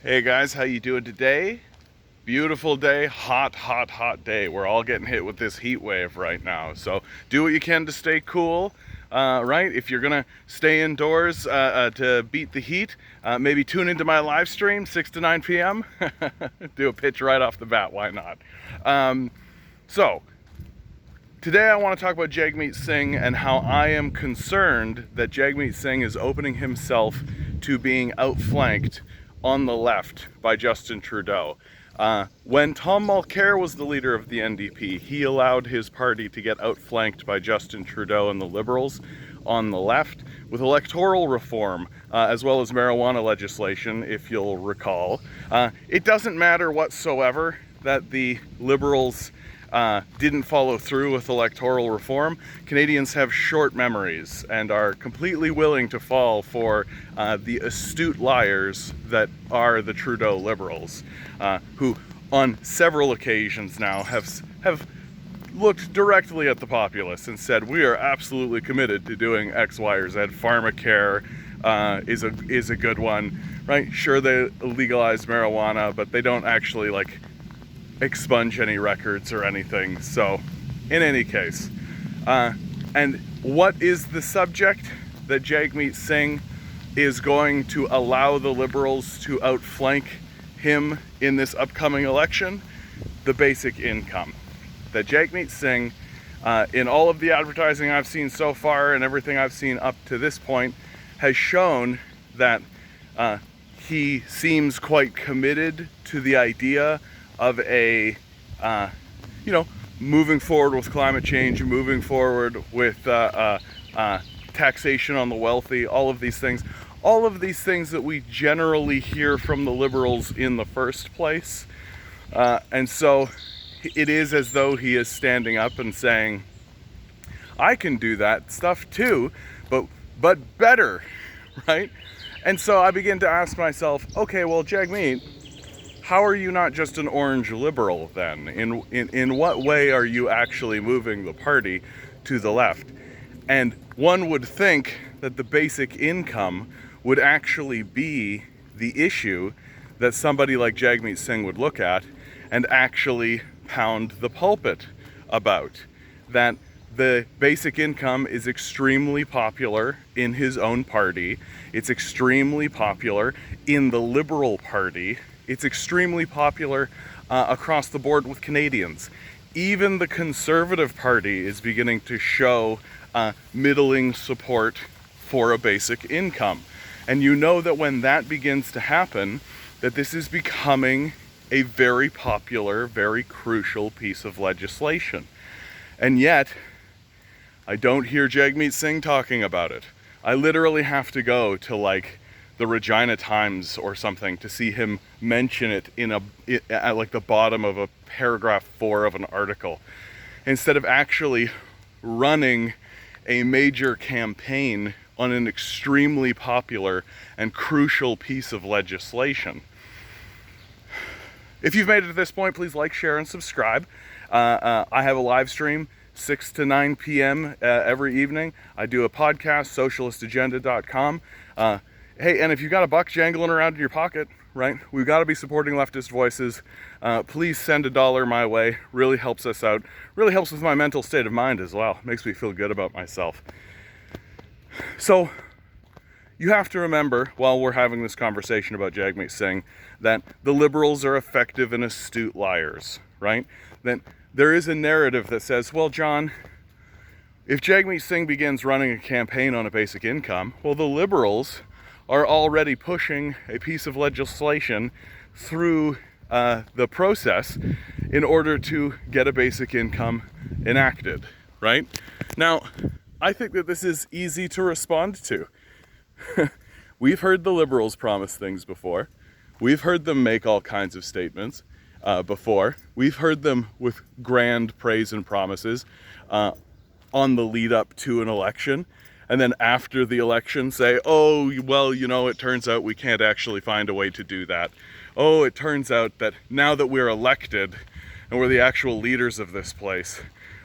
Hey guys, how you doing today? Beautiful day, hot, hot, hot day. We're all getting hit with this heat wave right now. So do what you can to stay cool, right? If you're gonna stay indoors to beat the heat, maybe tune into my live stream, 6 to 9 p.m. Do a pitch right off the bat, why not? So today I want to talk about Jagmeet Singh and how I am concerned that Jagmeet Singh is opening himself to being outflanked on the left by Justin Trudeau. When Tom Mulcair was the leader of the NDP, he allowed his party to get outflanked by Justin Trudeau and the Liberals on the left with electoral reform, as well as marijuana legislation, if you'll recall. It doesn't matter whatsoever that the Liberals didn't follow through with electoral reform. Canadians have short memories and are completely willing to fall for the astute liars that are the Trudeau Liberals, who on several occasions now have looked directly at the populace and said, we are absolutely committed to doing X, Y, or Z. Pharmacare is a good one, right? Sure, they legalized marijuana, but they don't actually expunge any records or anything. So in any case, and what is the subject that Jagmeet Singh is going to allow the Liberals to outflank him in this upcoming election? The basic income. That Jagmeet Singh, in all of the advertising I've seen so far and everything I've seen up to this point, has shown that he seems quite committed to the idea of a, moving forward with climate change, moving forward with taxation on the wealthy, all of these things that we generally hear from the Liberals in the first place. And so it is as though he is standing up and saying, I can do that stuff too, but better, right? And so I begin to ask myself, okay, well, Jagmeet, how are you not just an orange liberal then? In what way are you actually moving the party to the left? And one would think that the basic income would actually be the issue that somebody like Jagmeet Singh would look at and actually pound the pulpit about. That the basic income is extremely popular in his own party. It's extremely popular in the Liberal Party. It's extremely popular across the board with Canadians. Even the Conservative Party is beginning to show middling support for a basic income. And you know that when that begins to happen, that this is becoming a very popular, very crucial piece of legislation. And yet, I don't hear Jagmeet Singh talking about it. I literally have to go to the Regina Times or something to see him mention it at the bottom of a paragraph 4 of an article, instead of actually running a major campaign on an extremely popular and crucial piece of legislation. If you've made it to this point, please like, share, and subscribe. I have a live stream 6 to 9 p.m. Every evening. I do a podcast, socialistaction.ca. Hey, and if you've got a buck jangling around in your pocket, right, we've got to be supporting leftist voices. Please send $1 my way. Really helps us out. Really helps with my mental state of mind as well. Makes me feel good about myself. So you have to remember, while we're having this conversation about Jagmeet Singh, that the Liberals are effective and astute liars, right? That there is a narrative that says, well, John, if Jagmeet Singh begins running a campaign on a basic income, well, the Liberals are already pushing a piece of legislation through the process in order to get a basic income enacted, right? Now, I think that this is easy to respond to. We've heard the Liberals promise things before. We've heard them make all kinds of statements before. We've heard them with grand praise and promises on the lead up to an election. And then after the election say, oh, well, it turns out we can't actually find a way to do that. Oh, it turns out that now that we're elected and we're the actual leaders of this place,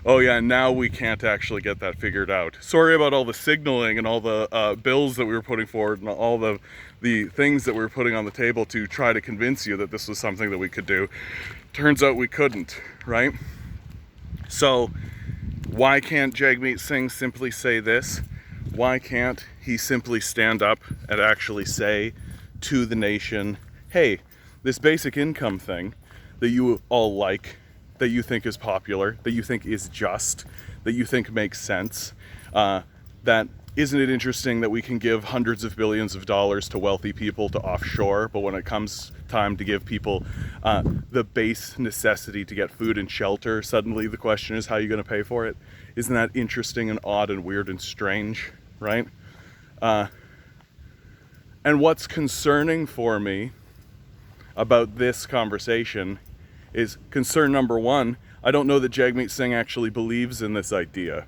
oh yeah, now we can't actually get that figured out. Sorry about all the signaling and all the bills that we were putting forward and all the the things that we're putting on the table to try to convince you that this was something that we could do. Turns out we couldn't, right? So why can't Jagmeet Singh simply say this? Why can't he simply stand up and actually say to the nation, hey, this basic income thing that you all like, that you think is popular, that you think is just, that you think makes sense, that isn't it interesting that we can give hundreds of billions of dollars to wealthy people to offshore, but when it comes time to give people the base necessity to get food and shelter, suddenly the question is, how are you going to pay for it? Isn't that interesting and odd and weird and strange, right? And what's concerning for me about this conversation is concern number one. I don't know that Jagmeet Singh actually believes in this idea.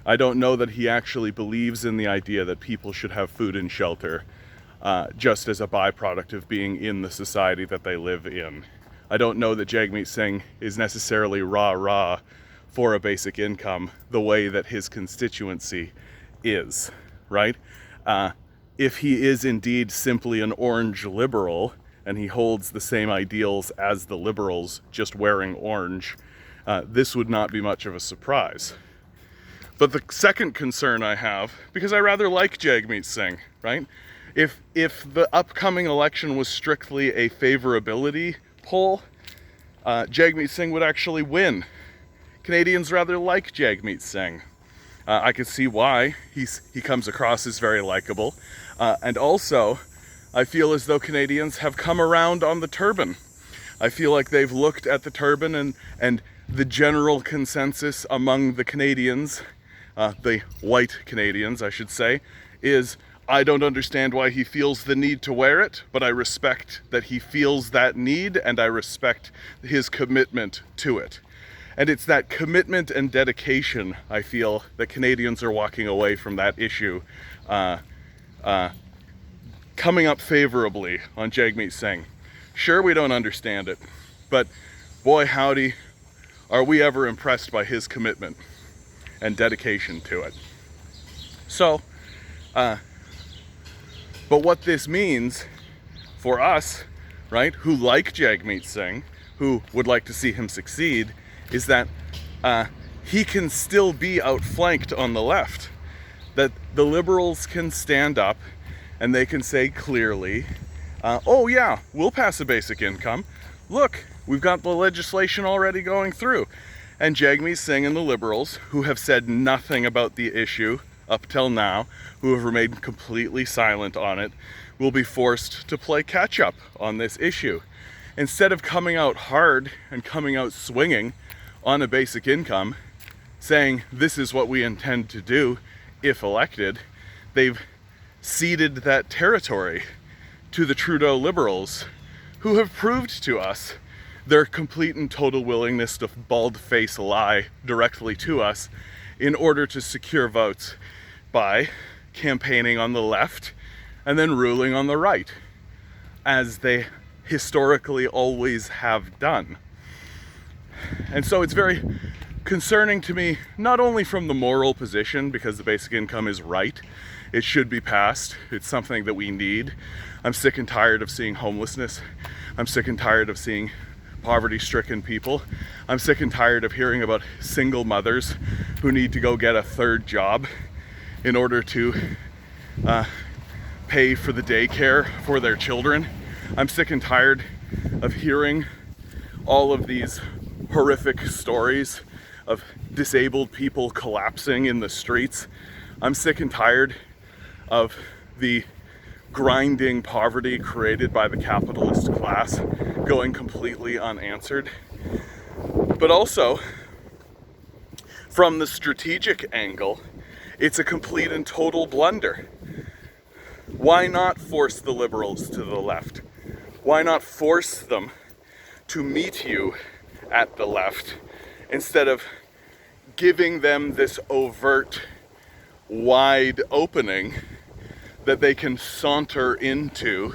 I don't know that he actually believes in the idea that people should have food and shelter just as a byproduct of being in the society that they live in. I don't know that Jagmeet Singh is necessarily rah-rah for a basic income the way that his constituency is, right? If he is indeed simply an orange liberal and he holds the same ideals as the liberals, just wearing orange, this would not be much of a surprise. But the second concern I have, because I rather like Jagmeet Singh, right? If the upcoming election was strictly a favorability poll, Jagmeet Singh would actually win. Canadians rather like Jagmeet Singh. I can see why. He comes across as very likable. And also, I feel as though Canadians have come around on the turban. I feel like they've looked at the turban and the general consensus among the Canadians, the white Canadians, I should say, is I don't understand why he feels the need to wear it, but I respect that he feels that need and I respect his commitment to it. And it's that commitment and dedication, I feel, that Canadians are walking away from that issue, coming up favorably on Jagmeet Singh. Sure, we don't understand it, but boy howdy, are we ever impressed by his commitment and dedication to it. So, but what this means for us, right, who like Jagmeet Singh, who would like to see him succeed, is that he can still be outflanked on the left. That the liberals can stand up and they can say clearly, oh yeah, we'll pass a basic income. Look, we've got the legislation already going through. And Jagmeet Singh and the liberals, who have said nothing about the issue up till now, who have remained completely silent on it, will be forced to play catch up on this issue. Instead of coming out hard and coming out swinging on a basic income, saying this is what we intend to do if elected, they've ceded that territory to the Trudeau liberals, who have proved to us their complete and total willingness to bald-face lie directly to us in order to secure votes by campaigning on the left and then ruling on the right, as they historically always have done. And so it's very concerning to me, not only from the moral position, because the basic income is right, it should be passed, it's something that we need. I'm sick and tired of seeing homelessness. I'm sick and tired of seeing poverty-stricken people. I'm sick and tired of hearing about single mothers who need to go get a third job in order to pay for the daycare for their children. I'm sick and tired of hearing all of these horrific stories of disabled people collapsing in the streets. I'm sick and tired of the grinding poverty created by the capitalist class going completely unanswered. But also, from the strategic angle, it's a complete and total blunder. Why not force the liberals to the left? Why not force them to meet you at the left instead of giving them this overt, wide opening that they can saunter into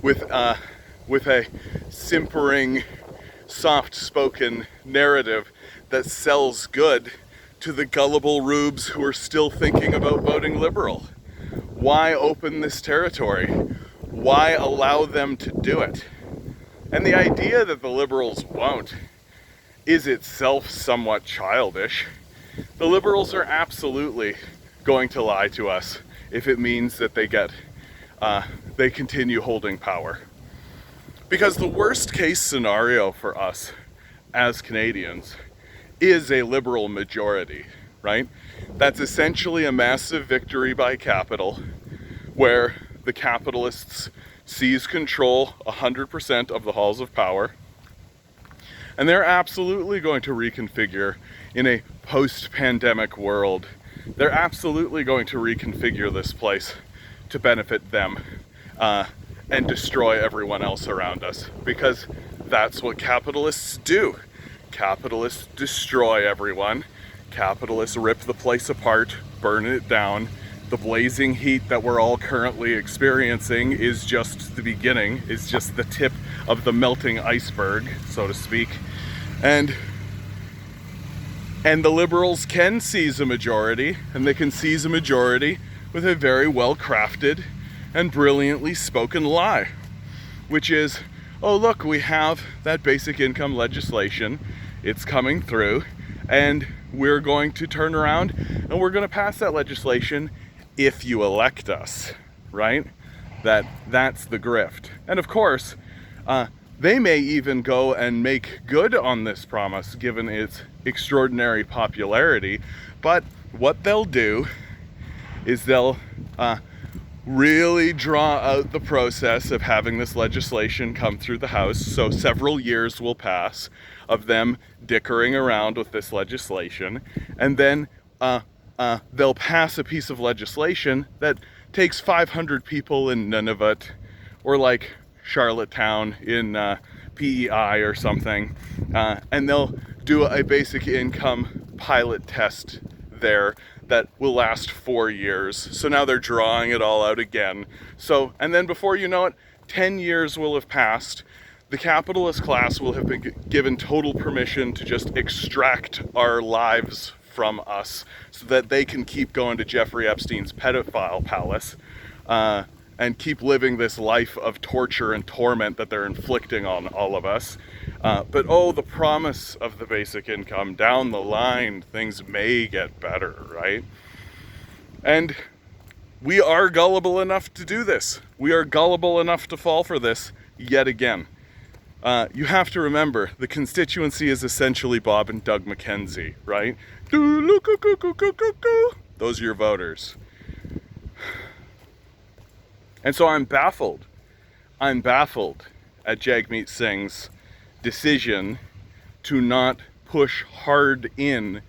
with a simpering, soft-spoken narrative that sells good to the gullible rubes who are still thinking about voting liberal? Why open this territory? Why allow them to do it? And the idea that the liberals won't is itself somewhat childish. The liberals are absolutely going to lie to us if it means that they continue holding power. Because the worst case scenario for us as Canadians is a liberal majority, right? That's essentially a massive victory by capital, where the capitalists seize control 100% of the halls of power, and they're absolutely going to reconfigure in a post-pandemic world. They're absolutely going to reconfigure this place to benefit them and destroy everyone else around us, because that's what capitalists do. Capitalists destroy everyone. Capitalists rip the place apart, burn it down. The blazing heat that we're all currently experiencing is just the beginning, is just the tip of the melting iceberg, so to speak. And the liberals can seize a majority, and they can seize a majority with a very well-crafted and brilliantly spoken lie, which is, oh look, we have that basic income legislation, it's coming through, and we're going to turn around and we're going to pass that legislation if you elect us, right? That's the grift. And of course, they may even go and make good on this promise given its extraordinary popularity, but what they'll do is they'll really draw out the process of having this legislation come through the House. So several years will pass of them dickering around with this legislation, and then they'll pass a piece of legislation that takes 500 people in Nunavut, or like Charlottetown in PEI or something, and they'll do a basic income pilot test there that will last 4 years. So now they're drawing it all out again. So, and then before you know it, 10 years will have passed. The capitalist class will have been given total permission to just extract our lives from us so that they can keep going to Jeffrey Epstein's pedophile palace and keep living this life of torture and torment that they're inflicting on all of us. But oh, the promise of the basic income, down the line, things may get better, right? And we are gullible enough to do this. We are gullible enough to fall for this yet again. You have to remember, the constituency is essentially Bob and Doug McKenzie, right? Those are your voters. And so I'm baffled. I'm baffled at Jagmeet Singh's decision to not push hard in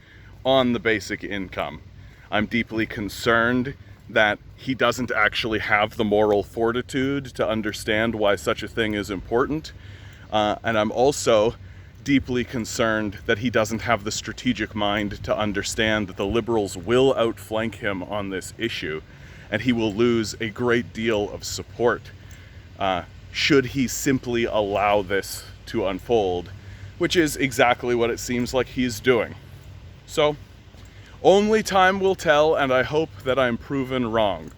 on the basic income. I'm deeply concerned that he doesn't actually have the moral fortitude to understand why such a thing is important. And I'm also deeply concerned that he doesn't have the strategic mind to understand that the liberals will outflank him on this issue, and he will lose a great deal of support should he simply allow this to unfold, which is exactly what it seems like he's doing. So, only time will tell, and I hope that I'm proven wrong.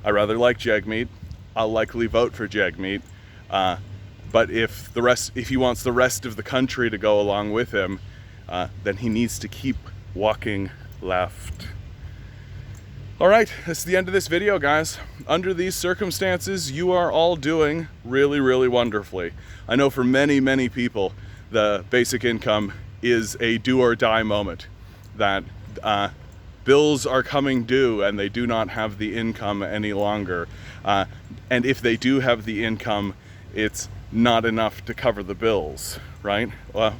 I rather like Jagmeet. I'll likely vote for Jagmeet. But if he wants the rest of the country to go along with him, then he needs to keep walking left. All right, that's the end of this video, guys. Under these circumstances, you are all doing really, really wonderfully. I know for many, many people, the basic income is a do or die moment, that bills are coming due and they do not have the income any longer. And if they do have the income, it's not enough to cover the bills, right?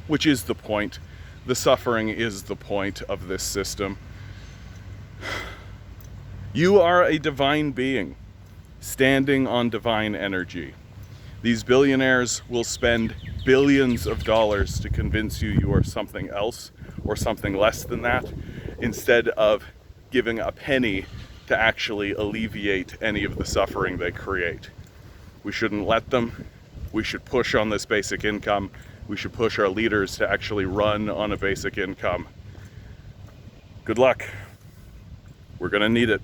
Which is the point. The suffering is the point of this system. You are a divine being, standing on divine energy. These billionaires will spend billions of dollars to convince you you are something else or something less than that, instead of giving a penny to actually alleviate any of the suffering they create. We shouldn't let them. We should push on this basic income. We should push our leaders to actually run on a basic income. Good luck. We're gonna need it.